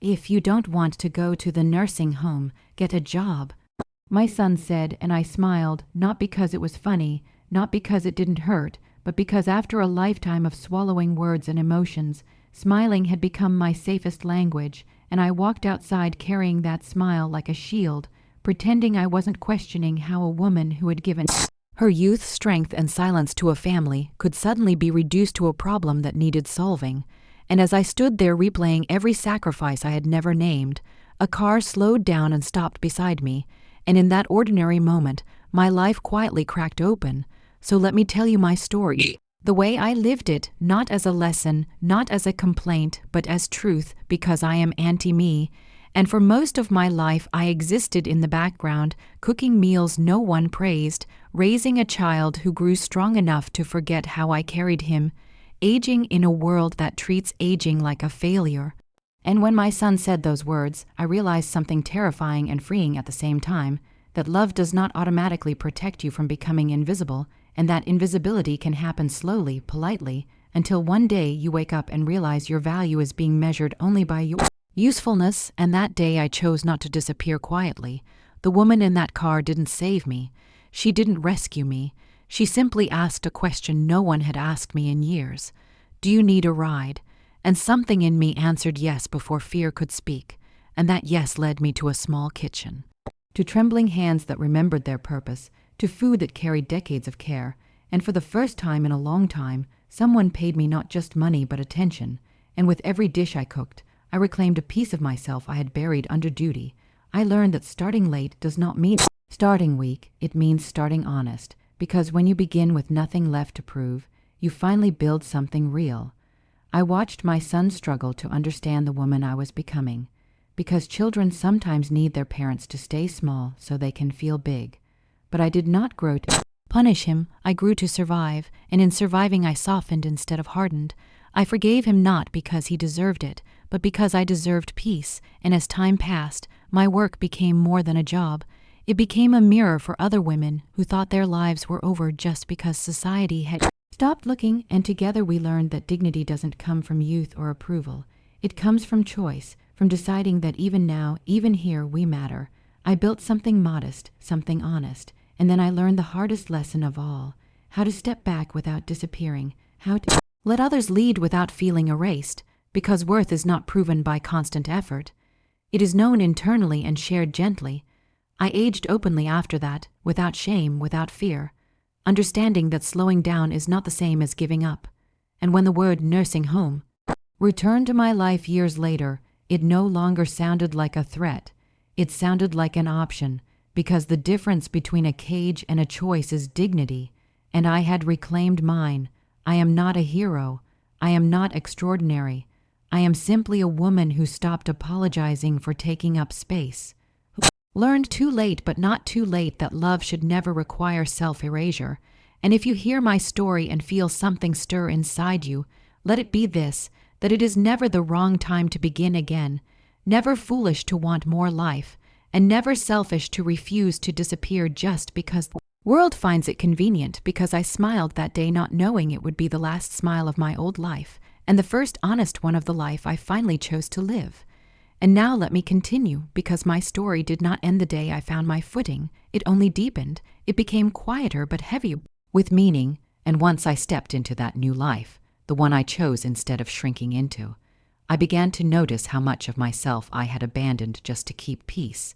If you don't want to go to the nursing home, get a job, my son said, and I smiled, not because it was funny, not because it didn't hurt, but because after a lifetime of swallowing words and emotions, smiling had become my safest language, and I walked outside carrying that smile like a shield, pretending I wasn't questioning how a woman who had given her youth, strength, and silence to a family could suddenly be reduced to a problem that needed solving. And as I stood there replaying every sacrifice I had never named, a car slowed down and stopped beside me, and in that ordinary moment, my life quietly cracked open. So let me tell you my story, the way I lived it, not as a lesson, not as a complaint, but as truth, because I am Auntie Mae. And for most of my life, I existed in the background, cooking meals no one praised, raising a child who grew strong enough to forget how I carried him, aging in a world that treats aging like a failure. And when my son said those words, I realized something terrifying and freeing at the same time, that love does not automatically protect you from becoming invisible, and that invisibility can happen slowly, politely, until one day you wake up and realize your value is being measured only by your usefulness. And that day I chose not to disappear quietly. The woman in that car didn't save me. She didn't rescue me. She simply asked a question no one had asked me in years. Do you need a ride? And something in me answered yes before fear could speak, and that yes led me to a small kitchen, to trembling hands that remembered their purpose, to food that carried decades of care, and for the first time in a long time, someone paid me not just money but attention, and with every dish I cooked, I reclaimed a piece of myself I had buried under duty. I learned that starting late does not mean starting weak, it means starting honest, because when you begin with nothing left to prove, you finally build something real. I watched my son struggle to understand the woman I was becoming, because children sometimes need their parents to stay small so they can feel big. But I did not grow to punish him, I grew to survive, and in surviving I softened instead of hardened. I forgave him not because he deserved it, but because I deserved peace, and as time passed, my work became more than a job. It became a mirror for other women who thought their lives were over just because society had stopped looking, and together we learned that dignity doesn't come from youth or approval. It comes from choice, from deciding that even now, even here, we matter. I built something modest, something honest, and then I learned the hardest lesson of all, how to step back without disappearing, how to let others lead without feeling erased, because worth is not proven by constant effort. It is known internally and shared gently. I aged openly after that, without shame, without fear, understanding that slowing down is not the same as giving up. And when the word nursing home returned to my life years later, it no longer sounded like a threat. It sounded like an option, because the difference between a cage and a choice is dignity, and I had reclaimed mine. I am not a hero. I am not extraordinary. I am simply a woman who stopped apologizing for taking up space. Learned too late, but not too late, that love should never require self-erasure. And if you hear my story and feel something stir inside you, let it be this, that it is never the wrong time to begin again, never foolish to want more life, and never selfish to refuse to disappear just because the world finds it convenient, because I smiled that day not knowing it would be the last smile of my old life, and the first honest one of the life I finally chose to live. And now let me continue, because my story did not end the day I found my footing. It only deepened. It became quieter but heavier with meaning, and once I stepped into that new life, the one I chose instead of shrinking into, I began to notice how much of myself I had abandoned just to keep peace,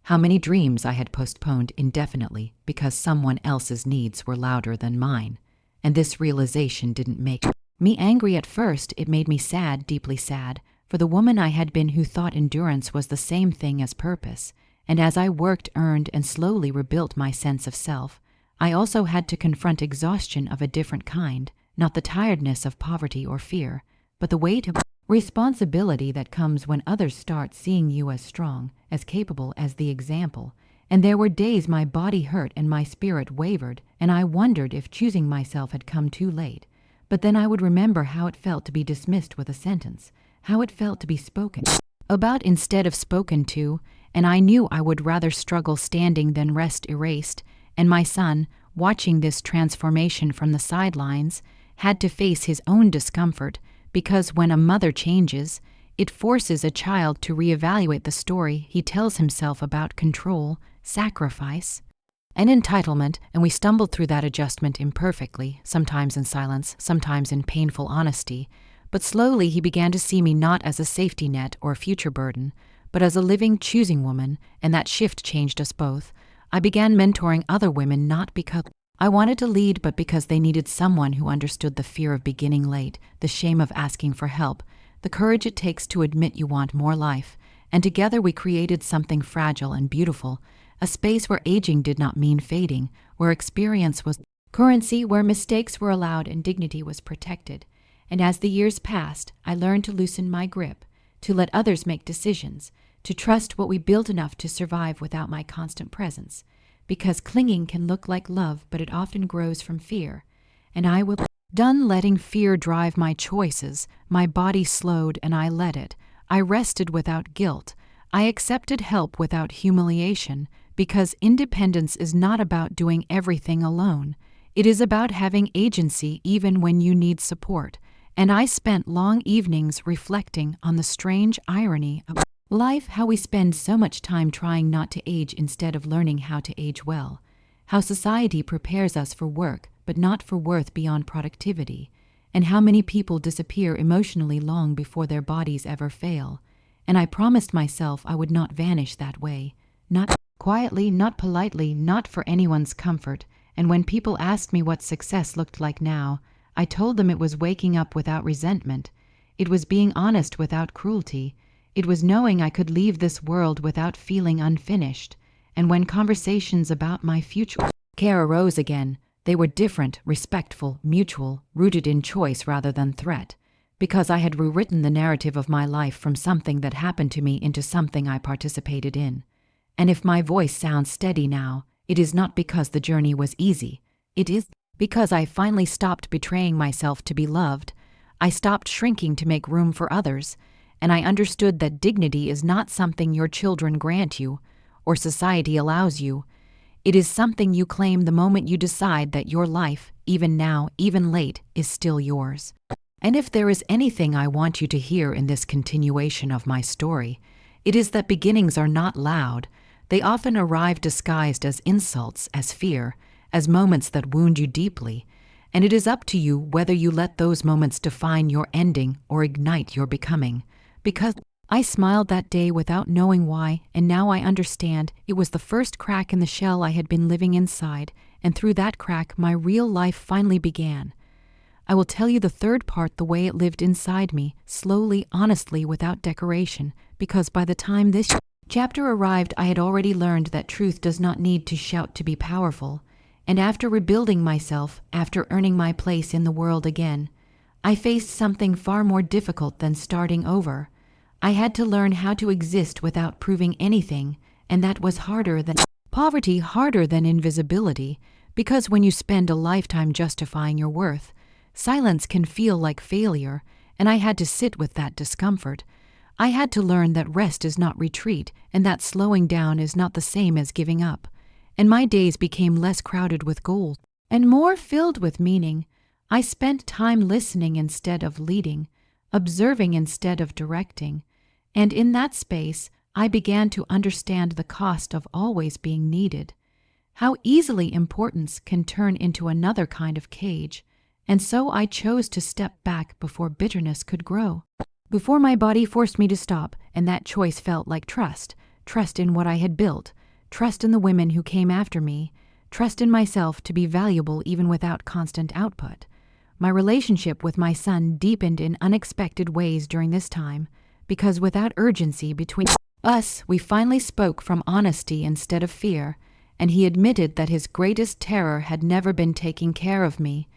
how many dreams I had postponed indefinitely because someone else's needs were louder than mine. And this realization didn't make me angry at first. It made me sad, deeply sad, for the woman I had been who thought endurance was the same thing as purpose. And as I worked, earned, and slowly rebuilt my sense of self, I also had to confront exhaustion of a different kind, not the tiredness of poverty or fear, but the weight of responsibility that comes when others start seeing you as strong, as capable as the example. And there were days my body hurt and my spirit wavered, and I wondered if choosing myself had come too late. But then I would remember how it felt to be dismissed with a sentence, how it felt to be spoken about instead of spoken to, and I knew I would rather struggle standing than rest erased. And my son, watching this transformation from the sidelines, had to face his own discomfort, because when a mother changes, It forces a child to reevaluate the story he tells himself about control, sacrifice, and entitlement, and we stumbled through that adjustment imperfectly, sometimes in silence, sometimes in painful honesty. But slowly he began to see me not as a safety net or a future burden, but as a living, choosing woman, and that shift changed us both. I began mentoring other women not because I wanted to lead, but because they needed someone who understood the fear of beginning late, the shame of asking for help, the courage it takes to admit you want more life. And together we created something fragile and beautiful, a space where aging did not mean fading, where experience was currency, where mistakes were allowed and dignity was protected. And as the years passed, I learned to loosen my grip, to let others make decisions, to trust what we built enough to survive without my constant presence. Because clinging can look like love, but it often grows from fear. And I was done letting fear drive my choices. My body slowed and I let it. I rested without guilt. I accepted help without humiliation, because independence is not about doing everything alone. It is about having agency even when you need support. And I spent long evenings reflecting on the strange irony of life, how we spend so much time trying not to age instead of learning how to age well, how society prepares us for work but not for worth beyond productivity, and how many people disappear emotionally long before their bodies ever fail. And I promised myself I would not vanish that way, not quietly, not politely, not for anyone's comfort. And when people asked me what success looked like now, I told them it was waking up without resentment. It was being honest without cruelty. It was knowing I could leave this world without feeling unfinished. And when conversations about my future care arose again, they were different, respectful, mutual, rooted in choice rather than threat. Because I had rewritten the narrative of my life from something that happened to me into something I participated in. And if my voice sounds steady now, it is not because the journey was easy. It is because I finally stopped betraying myself to be loved. I stopped shrinking to make room for others. And I understood that dignity is not something your children grant you, or society allows you. It is something you claim the moment you decide that your life, even now, even late, is still yours. And if there is anything I want you to hear in this continuation of my story, it is that beginnings are not loud. They often arrive disguised as insults, as fear, as moments that wound you deeply. And it is up to you whether you let those moments define your ending or ignite your becoming. Because I smiled that day without knowing why, and now I understand it was the first crack in the shell I had been living inside, and through that crack my real life finally began. I will tell you the third part the way it lived inside me, slowly, honestly, without decoration, because by the time this chapter arrived I had already learned that truth does not need to shout to be powerful. And after rebuilding myself, after earning my place in the world again, I faced something far more difficult than starting over. I had to learn how to exist without proving anything, and that was harder than poverty, harder than invisibility, because when you spend a lifetime justifying your worth, silence can feel like failure, and I had to sit with that discomfort. I had to learn that rest is not retreat, and that slowing down is not the same as giving up. And my days became less crowded with gold and more filled with meaning. I spent time listening instead of leading, observing instead of directing. And in that space, I began to understand the cost of always being needed, how easily importance can turn into another kind of cage. And so I chose to step back before bitterness could grow, before my body forced me to stop, and that choice felt like trust in what I had built, trust in the women who came after me, trust in myself to be valuable even without constant output. My relationship with my son deepened in unexpected ways during this time, because without urgency between us, we finally spoke from honesty instead of fear, and he admitted that his greatest terror had never been taking care of me.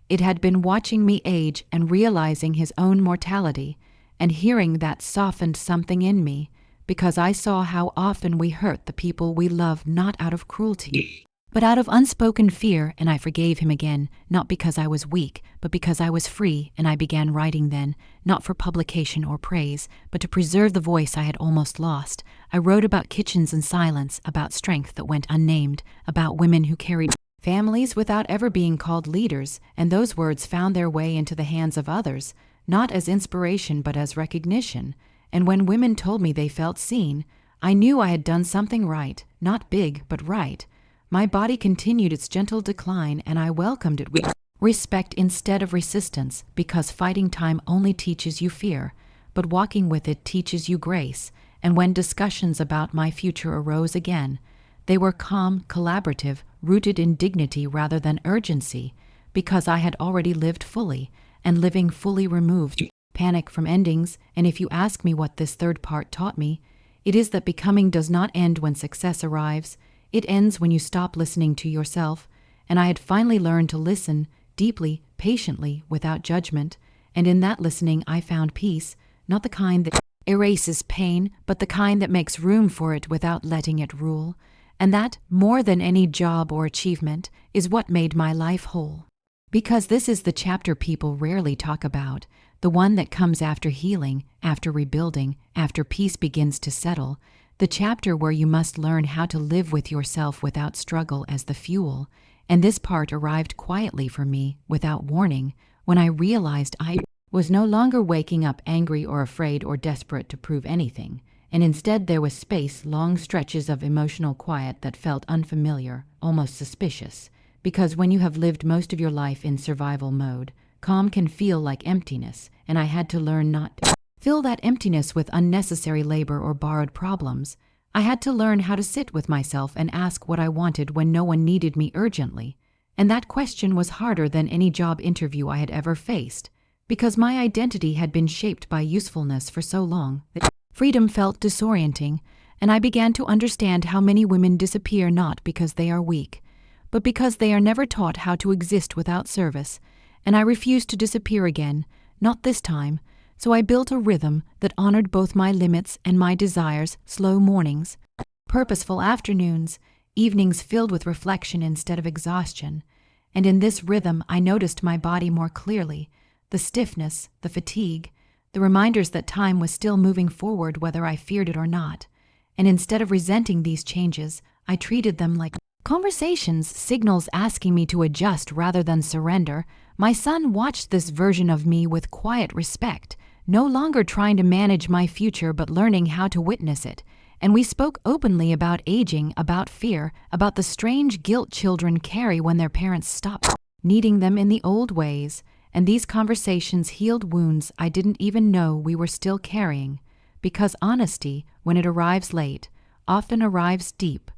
It had been watching me age and realizing his own mortality, and hearing that softened something in me, because I saw how often we hurt the people we love not out of cruelty, but out of unspoken fear. And I forgave him again, not because I was weak, but because I was free. And I began writing then, not for publication or praise, but to preserve the voice I had almost lost. I wrote about kitchens and silence, about strength that went unnamed, about women who carried families without ever being called leaders, and those words found their way into the hands of others, not as inspiration but as recognition. and when women told me they felt seen, I knew I had done something right, not big, but right. My body continued its gentle decline, and I welcomed it with respect instead of resistance, because fighting time only teaches you fear, but walking with it teaches you grace. And when discussions about my future arose again, they were calm, collaborative, rooted in dignity rather than urgency, because I had already lived fully, and living fully removed panic from endings. And if you ask me what this third part taught me, it is that becoming does not end when success arrives. It ends when you stop listening to yourself, and I had finally learned to listen deeply, patiently, without judgment, and in that listening I found peace, not the kind that erases pain, but the kind that makes room for it without letting it rule. And that, more than any job or achievement, is what made my life whole. Because this is the chapter people rarely talk about, the one that comes after healing, after rebuilding, after peace begins to settle, the chapter where you must learn how to live with yourself without struggle as the fuel. And this part arrived quietly for me, without warning, when I realized I was no longer waking up angry or afraid or desperate to prove anything, and instead there was space, long stretches of emotional quiet that felt unfamiliar, almost suspicious, because when you have lived most of your life in survival mode, calm can feel like emptiness, and I had to learn not to fill that emptiness with unnecessary labor or borrowed problems. I had to learn how to sit with myself and ask what I wanted when no one needed me urgently, and that question was harder than any job interview I had ever faced, because my identity had been shaped by usefulness for so long that freedom felt disorienting, and I began to understand how many women disappear not because they are weak, but because they are never taught how to exist without service, and I refused to disappear again, not this time. So I built a rhythm that honored both my limits and my desires: slow mornings, purposeful afternoons, evenings filled with reflection instead of exhaustion. And in this rhythm I noticed my body more clearly, the stiffness, the fatigue, the reminders that time was still moving forward whether I feared it or not. And instead of resenting these changes, I treated them like conversations, signals asking me to adjust rather than surrender. My son watched this version of me with quiet respect, no longer trying to manage my future but learning how to witness it. And we spoke openly about aging, about fear, about the strange guilt children carry when their parents stop needing them in the old ways. And these conversations healed wounds I didn't even know we were still carrying, because honesty, when it arrives late, often arrives deep.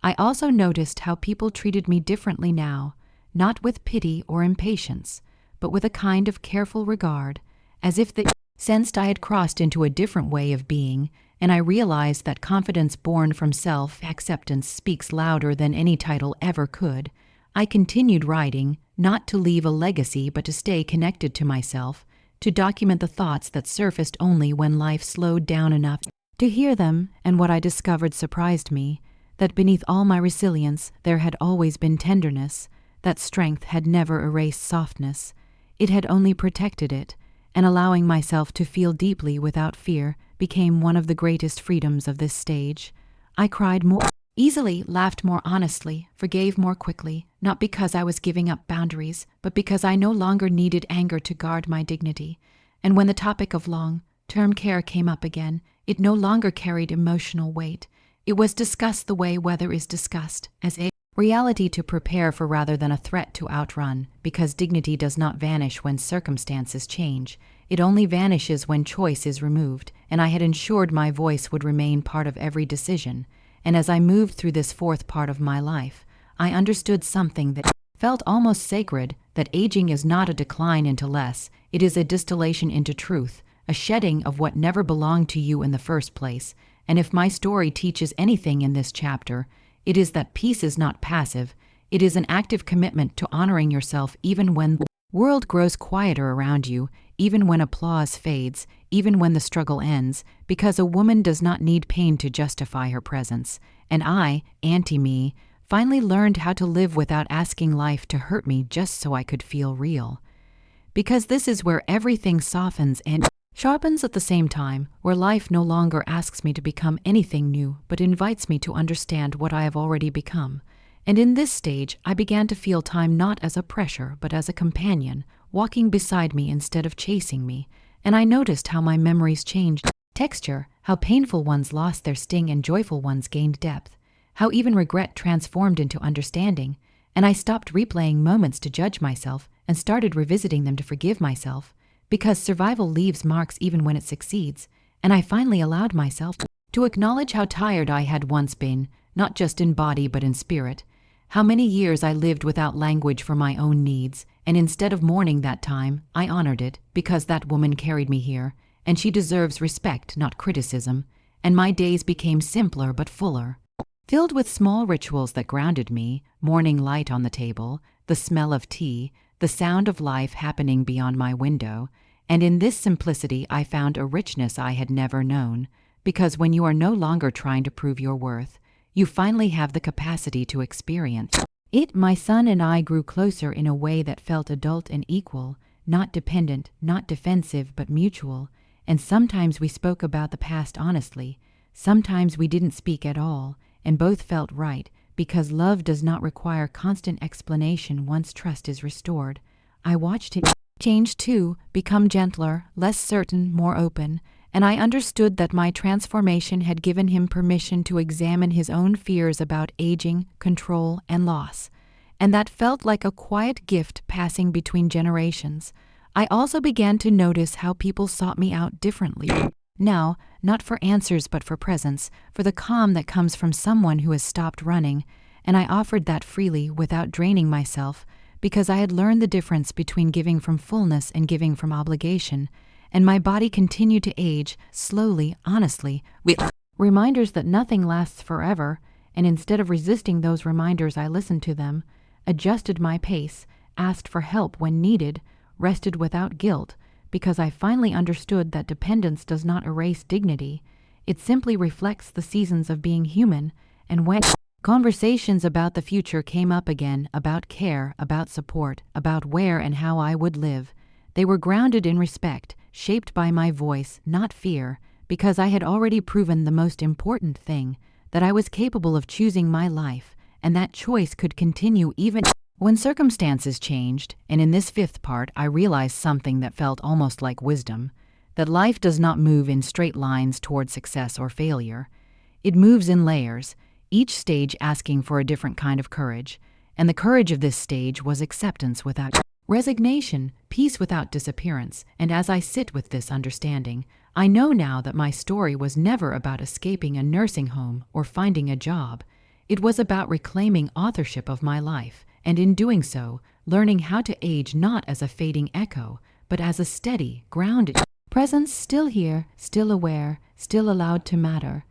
I also noticed how people treated me differently now, not with pity or impatience, but with a kind of careful regard, as if they sensed I had crossed into a different way of being, and I realized that confidence born from self-acceptance speaks louder than any title ever could. I continued writing, not to leave a legacy but to stay connected to myself, to document the thoughts that surfaced only when life slowed down enough to hear them. And what I discovered surprised me, that beneath all my resilience there had always been tenderness, that strength had never erased softness, it had only protected it, and allowing myself to feel deeply without fear became one of the greatest freedoms of this stage. I cried more easily, laughed more honestly, forgave more quickly, not because I was giving up boundaries, but because I no longer needed anger to guard my dignity. And when the topic of long-term care came up again, it no longer carried emotional weight. It was discussed the way weather is discussed, as a reality to prepare for rather than a threat to outrun, because dignity does not vanish when circumstances change. It only vanishes when choice is removed, and I had ensured my voice would remain part of every decision. And as I moved through this fourth part of my life, I understood something that felt almost sacred, that aging is not a decline into less, it is a distillation into truth, a shedding of what never belonged to you in the first place. And if my story teaches anything in this chapter, it is that peace is not passive, it is an active commitment to honoring yourself even when the world grows quieter around you, even when applause fades, even when the struggle ends, because a woman does not need pain to justify her presence. And I, Auntie Mae, finally learned how to live without asking life to hurt me just so I could feel real. Because this is where everything softens and sharpens at the same time, where life no longer asks me to become anything new, but invites me to understand what I have already become. And in this stage, I began to feel time not as a pressure, but as a companion, walking beside me instead of chasing me. And I noticed how my memories changed texture, how painful ones lost their sting and joyful ones gained depth, how even regret transformed into understanding, and I stopped replaying moments to judge myself and started revisiting them to forgive myself, because survival leaves marks even when it succeeds, and I finally allowed myself to acknowledge how tired I had once been, not just in body but in spirit, how many years I lived without language for my own needs, and instead of mourning that time, I honored it because that woman carried me here, and she deserves respect, not criticism, and my days became simpler but fuller, filled with small rituals that grounded me, morning light on the table, the smell of tea, the sound of life happening beyond my window, and in this simplicity I found a richness I had never known, because when you are no longer trying to prove your worth, you finally have the capacity to experience it. My son and I grew closer in a way that felt adult and equal, not dependent, not defensive, but mutual, and sometimes we spoke about the past honestly, sometimes we didn't speak at all, and both felt right, because love does not require constant explanation once trust is restored. I watched him change too, become gentler, less certain, more open, and I understood that my transformation had given him permission to examine his own fears about aging, control, and loss. And that felt like a quiet gift passing between generations. I also began to notice how people sought me out differently. Now, not for answers but for presence, for the calm that comes from someone who has stopped running, and I offered that freely without draining myself, because I had learned the difference between giving from fullness and giving from obligation, and my body continued to age, slowly, honestly, with reminders that nothing lasts forever, and instead of resisting those reminders I listened to them, adjusted my pace, asked for help when needed, rested without guilt, because I finally understood that dependence does not erase dignity. It simply reflects the seasons of being human, and when conversations about the future came up again, about care, about support, about where and how I would live, they were grounded in respect, shaped by my voice, not fear, because I had already proven the most important thing, that I was capable of choosing my life, and that choice could continue even when circumstances changed. And in this fifth part, I realized something that felt almost like wisdom, that life does not move in straight lines toward success or failure. It moves in layers, each stage asking for a different kind of courage, and the courage of this stage was acceptance without resignation, peace without disappearance, and as I sit with this understanding, I know now that my story was never about escaping a nursing home or finding a job. It was about reclaiming authorship of my life, and in doing so, learning how to age not as a fading echo, but as a steady, grounded presence, still here, still aware, still allowed to matter.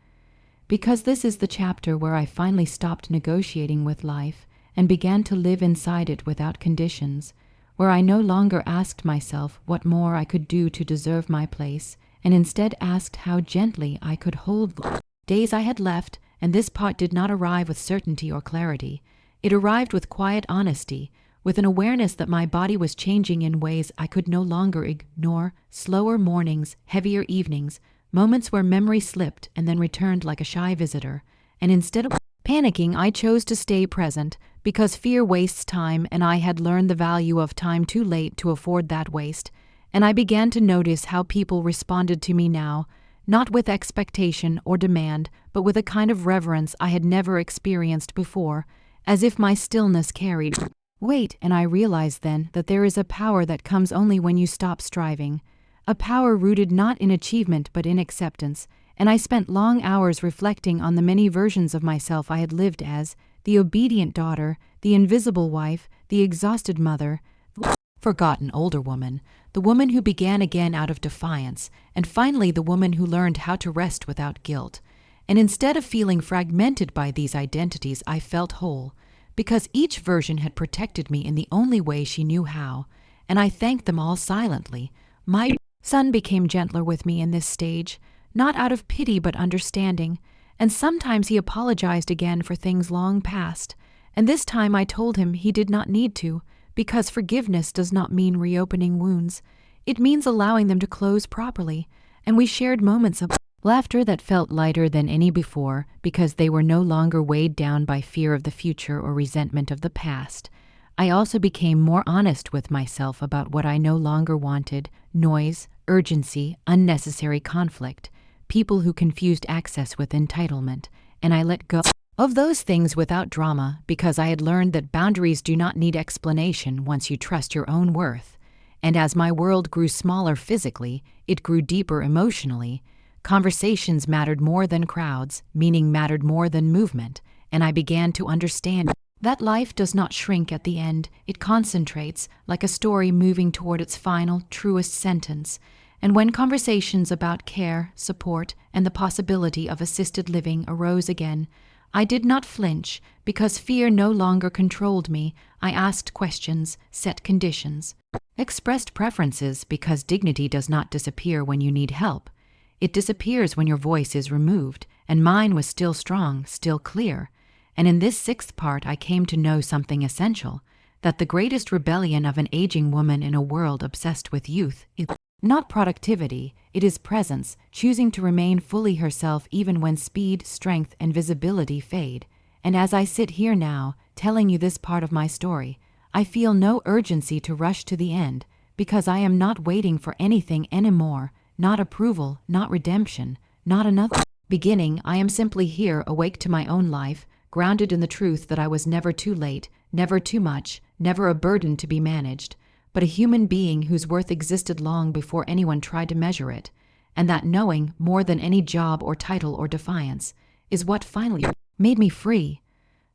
Because this is the chapter where I finally stopped negotiating with life and began to live inside it without conditions, where I no longer asked myself what more I could do to deserve my place, and instead asked how gently I could hold the days I had left. And this part did not arrive with certainty or clarity. It arrived with quiet honesty, with an awareness that my body was changing in ways I could no longer ignore, slower mornings, heavier evenings, moments where memory slipped and then returned like a shy visitor. And instead of panicking, I chose to stay present, because fear wastes time, and I had learned the value of time too late to afford that waste. And I began to notice how people responded to me now, not with expectation or demand, but with a kind of reverence I had never experienced before, as if my stillness carried weight. And I realized then that there is a power that comes only when you stop striving, a power rooted not in achievement but in acceptance. And I spent long hours reflecting on the many versions of myself I had lived as the obedient daughter, the invisible wife, the exhausted mother, the forgotten older woman, the woman who began again out of defiance, and finally the woman who learned how to rest without guilt. And instead of feeling fragmented by these identities, I felt whole, because each version had protected me in the only way she knew how, and I thanked them all silently. My son became gentler with me in this stage, not out of pity but understanding, and sometimes he apologized again for things long past, and this time I told him he did not need to, because forgiveness does not mean reopening wounds. It means allowing them to close properly, and we shared moments of laughter that felt lighter than any before, because they were no longer weighed down by fear of the future or resentment of the past. I also became more honest with myself about what I no longer wanted: noise, urgency, unnecessary conflict, people who confused access with entitlement, and I let go of those things without drama because I had learned that boundaries do not need explanation once you trust your own worth. And as my world grew smaller physically, it grew deeper emotionally. Conversations mattered more than crowds, meaning mattered more than movement, and I began to understand that life does not shrink at the end, it concentrates, like a story moving toward its final, truest sentence. And when conversations about care, support, and the possibility of assisted living arose again, I did not flinch, because fear no longer controlled me. I asked questions, set conditions, expressed preferences, because dignity does not disappear when you need help. It disappears when your voice is removed, and mine was still strong, still clear. And in this sixth part I came to know something essential, that the greatest rebellion of an aging woman in a world obsessed with youth is not productivity, it is presence, choosing to remain fully herself even when speed, strength, and visibility fade. And as I sit here now, telling you this part of my story, I feel no urgency to rush to the end, because I am not waiting for anything anymore, not approval, not redemption, not another beginning. I am simply here, awake to my own life, grounded in the truth that I was never too late, never too much, never a burden to be managed, but a human being whose worth existed long before anyone tried to measure it, and that knowing, more than any job or title or defiance, is what finally made me free.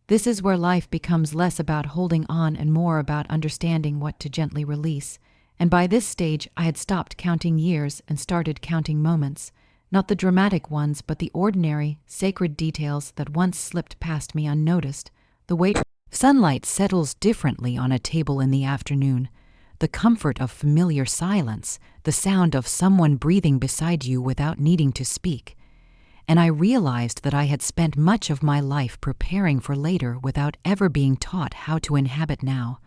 This is where life becomes less about holding on and more about understanding what to gently release, and by this stage I had stopped counting years and started counting moments, not the dramatic ones but the ordinary, sacred details that once slipped past me unnoticed, the way sunlight settles differently on a table in the afternoon, the comfort of familiar silence, the sound of someone breathing beside you without needing to speak. And I realized that I had spent much of my life preparing for later without ever being taught how to inhabit now,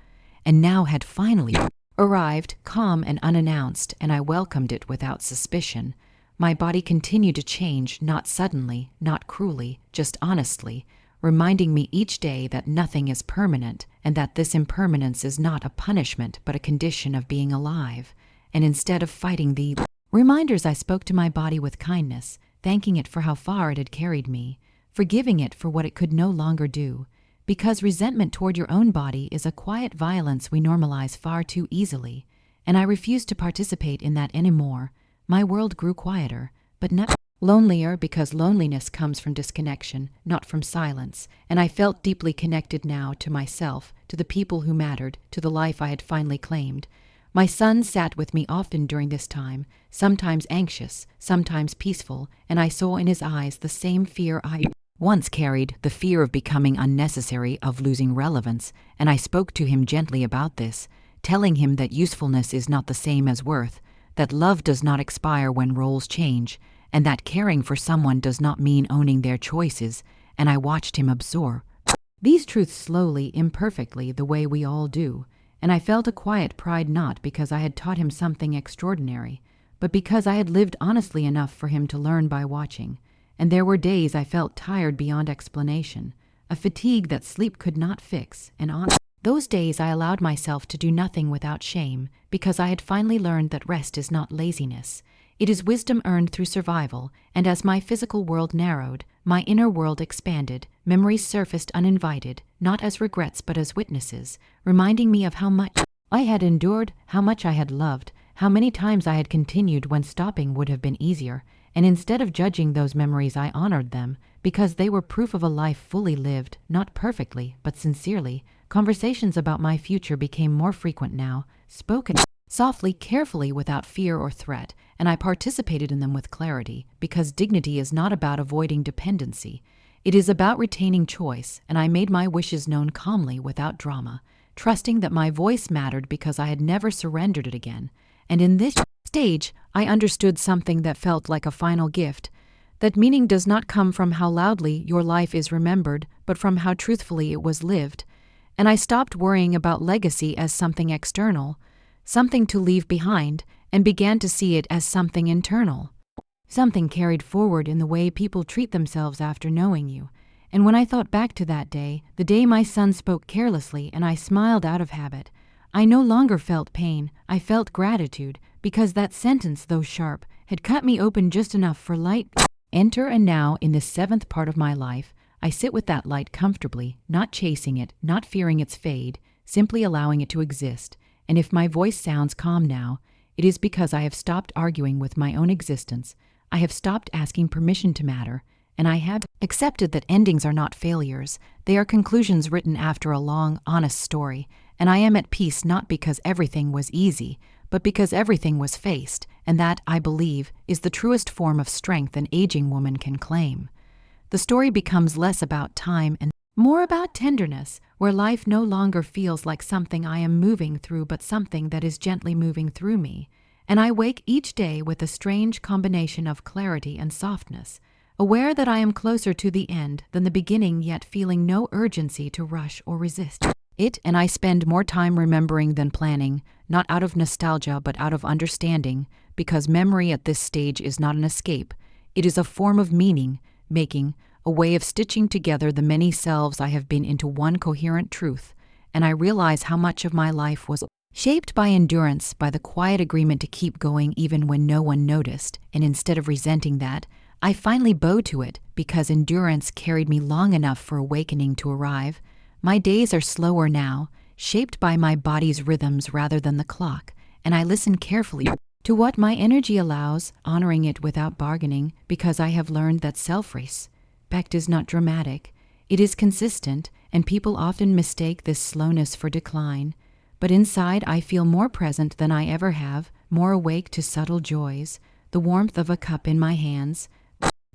and now had finally arrived, calm and unannounced, and I welcomed it without suspicion. My body continued to change, not suddenly, not cruelly, just honestly, reminding me each day that nothing is permanent, and that this impermanence is not a punishment but a condition of being alive. And instead of fighting the reminders, I spoke to my body with kindness, thanking it for how far it had carried me, forgiving it for what it could no longer do, because resentment toward your own body is a quiet violence we normalize far too easily, and I refused to participate in that anymore. My world grew quieter, but not lonelier, because loneliness comes from disconnection, not from silence, and I felt deeply connected now to myself, to the people who mattered, to the life I had finally claimed. My son sat with me often during this time, sometimes anxious, sometimes peaceful, and I saw in his eyes the same fear I once carried, the fear of becoming unnecessary, of losing relevance, and I spoke to him gently about this, telling him that usefulness is not the same as worth, that love does not expire when roles change, and that caring for someone does not mean owning their choices, and I watched him absorb these truths slowly, imperfectly, the way we all do, and I felt a quiet pride, not because I had taught him something extraordinary, but because I had lived honestly enough for him to learn by watching. And there were days I felt tired beyond explanation, a fatigue that sleep could not fix, and on those days I allowed myself to do nothing without shame, because I had finally learned that rest is not laziness. It is wisdom earned through survival, and as my physical world narrowed, my inner world expanded, memories surfaced uninvited, not as regrets but as witnesses, reminding me of how much I had endured, how much I had loved, how many times I had continued when stopping would have been easier, and instead of judging those memories I honored them, because they were proof of a life fully lived, not perfectly, but sincerely. Conversations about my future became more frequent now, spoken softly, carefully, without fear or threat, and I participated in them with clarity, because dignity is not about avoiding dependency. It is about retaining choice, and I made my wishes known calmly, without drama, trusting that my voice mattered because I had never surrendered it again. And in this stage, I understood something that felt like a final gift, that meaning does not come from how loudly your life is remembered, but from how truthfully it was lived. And I stopped worrying about legacy as something external, something to leave behind, and began to see it as something internal, something carried forward in the way people treat themselves after knowing you. And when I thought back to that day, the day my son spoke carelessly and I smiled out of habit, I no longer felt pain, I felt gratitude, because that sentence, though sharp, had cut me open just enough for light. Enter, and now, in the seventh part of my life, I sit with that light comfortably, not chasing it, not fearing its fade, simply allowing it to exist. And if my voice sounds calm now, it is because I have stopped arguing with my own existence. I have stopped asking permission to matter, and I have accepted that endings are not failures. They are conclusions written after a long, honest story, and I am at peace not because everything was easy, but because everything was faced, and that, I believe, is the truest form of strength an aging woman can claim. The story becomes less about time and more about tenderness, where life no longer feels like something I am moving through but something that is gently moving through me. And I wake each day with a strange combination of clarity and softness, aware that I am closer to the end than the beginning, yet feeling no urgency to rush or resist it. And I spend more time remembering than planning, not out of nostalgia but out of understanding, because memory at this stage is not an escape. It is a form of meaning making, a way of stitching together the many selves I have been into one coherent truth, and I realize how much of my life was shaped by endurance, by the quiet agreement to keep going even when no one noticed, and instead of resenting that, I finally bow to it because endurance carried me long enough for awakening to arrive. My days are slower now, shaped by my body's rhythms rather than the clock, and I listen carefully to what my energy allows, honoring it without bargaining, because I have learned that self-respect is not dramatic. It is consistent, and people often mistake this slowness for decline. But inside I feel more present than I ever have, more awake to subtle joys, the warmth of a cup in my hands,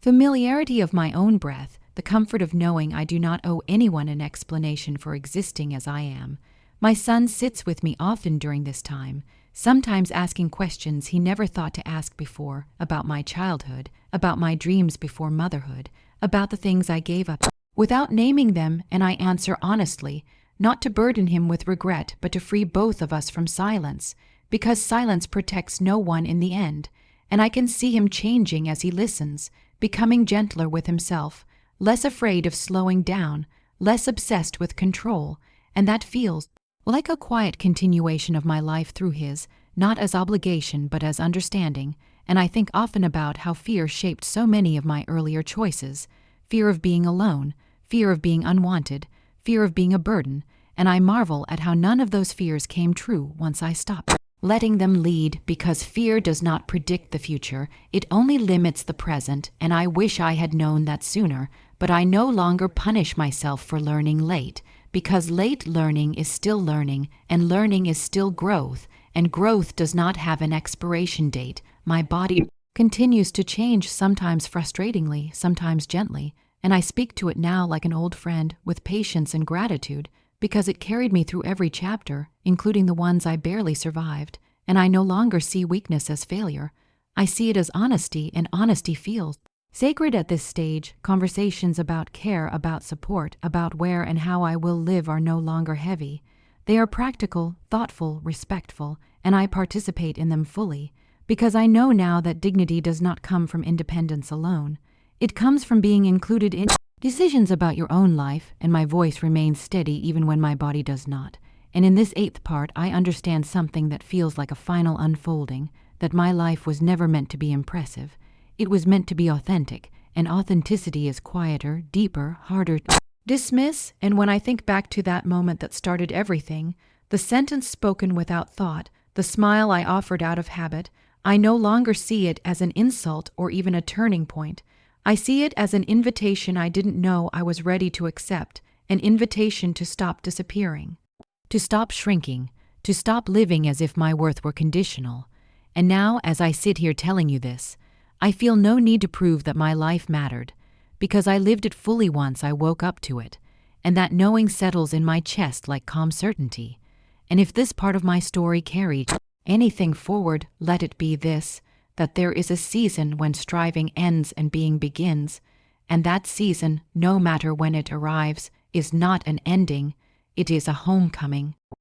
familiarity of my own breath, the comfort of knowing I do not owe anyone an explanation for existing as I am. My son sits with me often during this time, sometimes asking questions he never thought to ask before about my childhood, about my dreams before motherhood, about the things I gave up without naming them, and I answer honestly, not to burden him with regret, but to free both of us from silence, because silence protects no one in the end, and I can see him changing as he listens, becoming gentler with himself, less afraid of slowing down, less obsessed with control, and that feels like a quiet continuation of my life through his, not as obligation but as understanding. And I think often about how fear shaped so many of my earlier choices, fear of being alone, fear of being unwanted, fear of being a burden, and I marvel at how none of those fears came true once I stopped letting them lead, because fear does not predict the future, it only limits the present, and I wish I had known that sooner, but I no longer punish myself for learning late, because late learning is still learning, and learning is still growth, and growth does not have an expiration date. My body continues to change, sometimes frustratingly, sometimes gently, and I speak to it now like an old friend, with patience and gratitude, because it carried me through every chapter, including the ones I barely survived, and I no longer see weakness as failure. I see it as honesty, and honesty feels sacred at this stage. Conversations about care, about support, about where and how I will live are no longer heavy. They are practical, thoughtful, respectful, and I participate in them fully, because I know now that dignity does not come from independence alone. It comes from being included in decisions about your own life, and my voice remains steady even when my body does not. And in this eighth part, I understand something that feels like a final unfolding, that my life was never meant to be impressive. It was meant to be authentic, and authenticity is quieter, deeper, harder to dismiss. And when I think back to that moment that started everything, the sentence spoken without thought, the smile I offered out of habit, I no longer see it as an insult or even a turning point. I see it as an invitation I didn't know I was ready to accept, an invitation to stop disappearing, to stop shrinking, to stop living as if my worth were conditional. And now, as I sit here telling you this, I feel no need to prove that my life mattered, because I lived it fully once I woke up to it, and that knowing settles in my chest like calm certainty. And if this part of my story carried anything forward, let it be this, that there is a season when striving ends and being begins, and that season, no matter when it arrives, is not an ending, it is a homecoming.